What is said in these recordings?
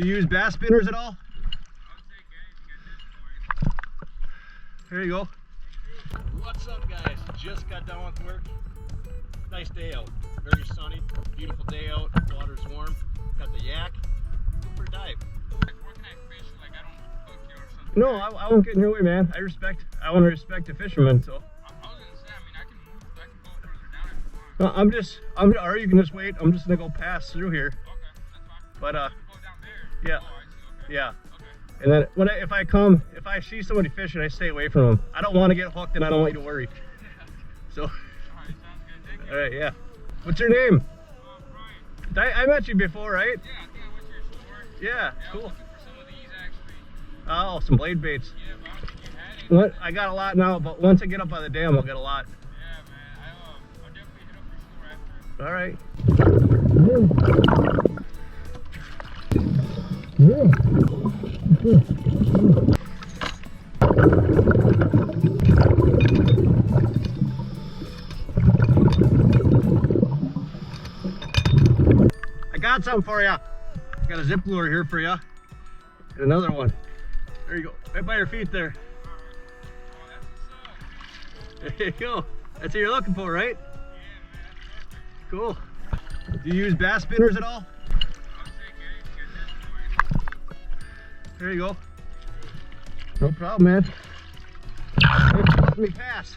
Do you use bass spinners at all? I'll take anything at this point. There you go. What's up, guys? Just got done with work. Nice day out. Very sunny. Beautiful day out. Water's warm. Got the yak. Go for a dive. Like, where can I fish? Like, I don't hook you or something. No, I won't get in your way, man. I want to respect the fishermen, so. I was gonna say, I mean, I can go further down if you want. No, or you can just wait. I'm just gonna go pass through here. Okay, that's fine. But Go down there. yeah. Oh, I see. Okay. Yeah. Okay. And then if I see somebody fishing, I stay away from them. I don't want to get hooked, and I don't want you to worry. So. Alright, sounds good. Thank you. All right, yeah. What's your name? Brian. I met you before, right? Yeah, I think I went to your store. Yeah, Yeah, I cool. was looking for some of these actually. Oh, some blade baits. Yeah, but I don't think you had any. What? I got a lot now, but once I get up by the dam, I'll get a lot. Yeah, man. I'll definitely hit up your store after. All right. I got something for you. Got a zip lure here for you. And another one. There you go. Right by your feet there. Oh, that's what's up. There you go. That's what you're looking for, right? Yeah, man. Cool. Do you use bass spinners at all? I'll take anything at this point. There you go. No problem, man. Thanks for letting me pass.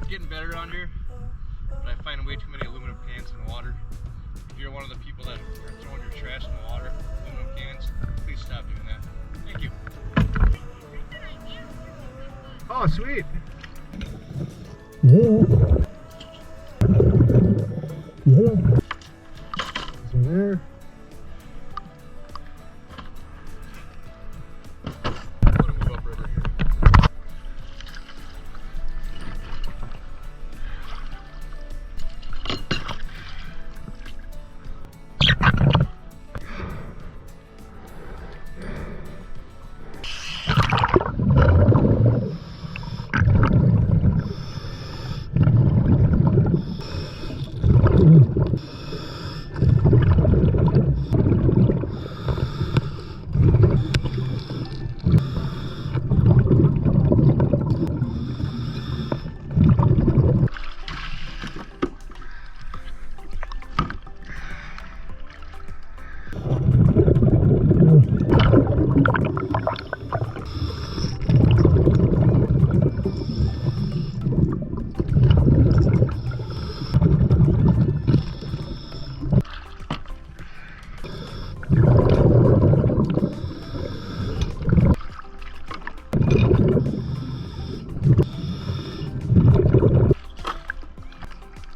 Getting better on here, but I find way too many aluminum cans in the water. If you're one of the people that are throwing your trash in the water, aluminum cans, please stop doing that. Thank you. Oh, sweet. Yeah. Some there. I'm gonna move upriver here.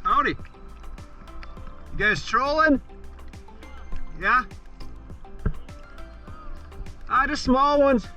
Howdy. You guys trolling? Yeah? Just small ones.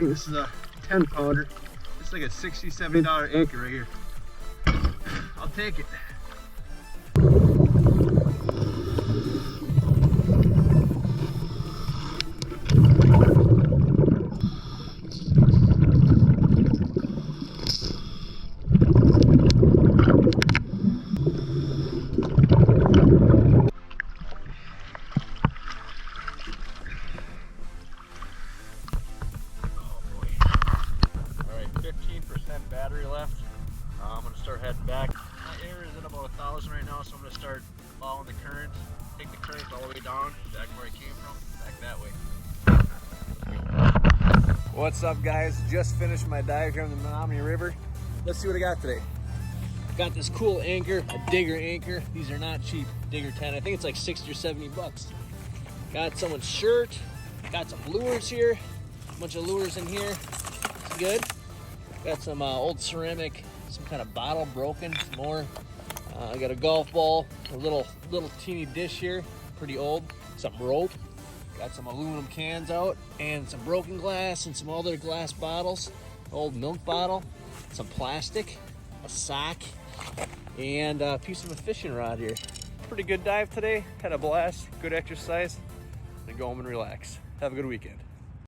thing. This is a 10 pounder. It's like a $60, $70 anchor right here. I'll take it. Battery left. I'm going to start heading back. My air is at about 1,000 right now, so I'm going to start following the current, take the current all the way down, back where I came from, back that way. What's up, guys? Just finished my dive here on the Menominee River. Let's see what I got today. Got this cool anchor, a digger anchor. These are not cheap, digger 10. I think it's like 60 or 70 bucks. Got someone's shirt, got some lures here, a bunch of lures in here. It's good. Got some old ceramic, some kind of bottle broken, some more. I got a golf ball, a little teeny dish here, pretty old. Some rope. Got some aluminum cans out, and some broken glass, and some other glass bottles. Old milk bottle, some plastic, a sock, and a piece of a fishing rod here. Pretty good dive today. Had a blast. Good exercise. Then go home and relax. Have a good weekend.